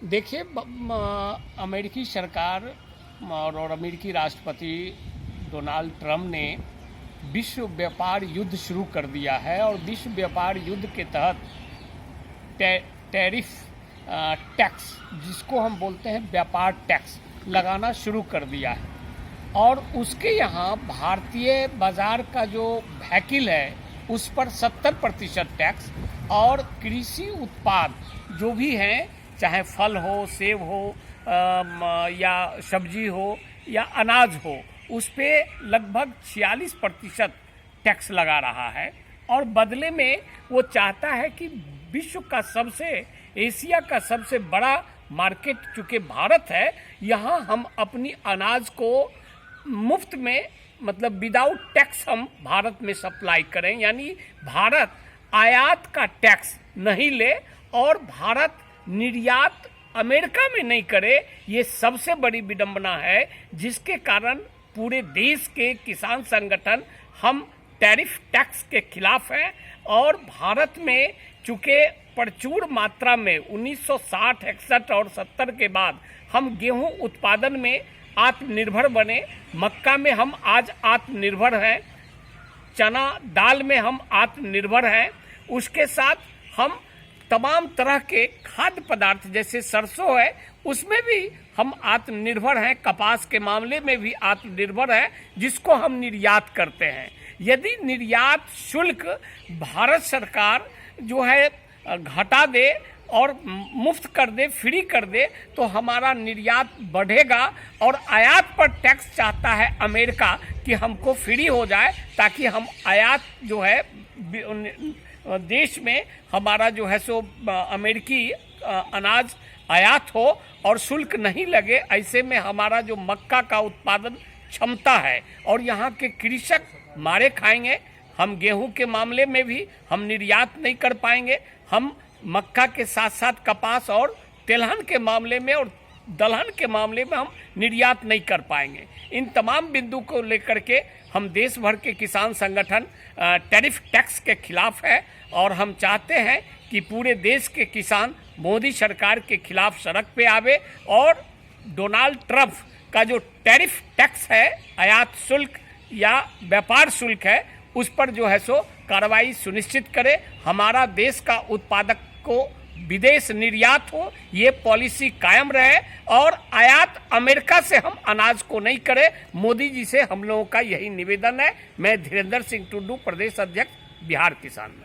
देखिए, अमेरिकी सरकार और अमेरिकी राष्ट्रपति डोनाल्ड ट्रंप ने विश्व व्यापार युद्ध शुरू कर दिया है और विश्व व्यापार युद्ध के तहत टैरिफ टैक्स, जिसको हम बोलते हैं व्यापार टैक्स, लगाना शुरू कर दिया है। और उसके यहाँ भारतीय बाज़ार का जो व्हीकल है उस पर 70% टैक्स, और कृषि उत्पाद जो भी हैं, चाहे फल हो, सेब हो, या सब्जी हो या अनाज हो, उस पे लगभग 46% टैक्स लगा रहा है। और बदले में वो चाहता है कि विश्व का एशिया का सबसे बड़ा मार्केट चूँकि भारत है, यहाँ हम अपनी अनाज को मुफ्त में, मतलब विदाउट टैक्स, हम भारत में सप्लाई करें। यानी भारत आयात का टैक्स नहीं ले और भारत निर्यात अमेरिका में नहीं करे। ये सबसे बड़ी विडंबना है, जिसके कारण पूरे देश के किसान संगठन हम टैरिफ टैक्स के खिलाफ हैं। और भारत में चूँकि प्रचुर मात्रा में 1960, 61 और 70 के बाद हम गेहूं उत्पादन में आत्मनिर्भर बने, मक्का में हम आज आत्मनिर्भर हैं, चना दाल में हम आत्मनिर्भर हैं, उसके साथ हम तमाम तरह के खाद्य पदार्थ जैसे सरसों है उसमें भी हम आत्मनिर्भर हैं, कपास के मामले में भी आत्मनिर्भर हैं, जिसको हम निर्यात करते हैं। यदि निर्यात शुल्क भारत सरकार जो है घटा दे और मुफ्त कर दे, फ्री कर दे, तो हमारा निर्यात बढ़ेगा। और आयात पर टैक्स चाहता है अमेरिका कि हमको फ्री हो जाए, ताकि हम आयात जो है देश में हमारा जो है सो अमेरिकी अनाज आयात हो और शुल्क नहीं लगे। ऐसे में हमारा जो मक्का का उत्पादन क्षमता है और यहाँ के कृषक मारे खाएंगे। हम गेहूं के मामले में भी हम निर्यात नहीं कर पाएंगे। हम मक्का के साथ साथ कपास और तिलहन के मामले में और दलहन के मामले में हम निर्यात नहीं कर पाएंगे। इन तमाम बिंदु को लेकर के हम देश भर के किसान संगठन टैरिफ टैक्स के खिलाफ है और हम चाहते हैं कि पूरे देश के किसान मोदी सरकार के खिलाफ सड़क पे आवे और डोनाल्ड ट्रंप का जो टैरिफ टैक्स है, आयात शुल्क या व्यापार शुल्क है, उस पर जो है सो कार्रवाई सुनिश्चित करे। हमारा देश का उत्पादक को विदेश निर्यात हो, ये पॉलिसी कायम रहे और आयात अमेरिका से हम अनाज को नहीं करें। मोदी जी से हम लोगों का यही निवेदन है। मैं धीरेन्द्र सिंह टुड्डू, प्रदेश अध्यक्ष, बिहार किसान।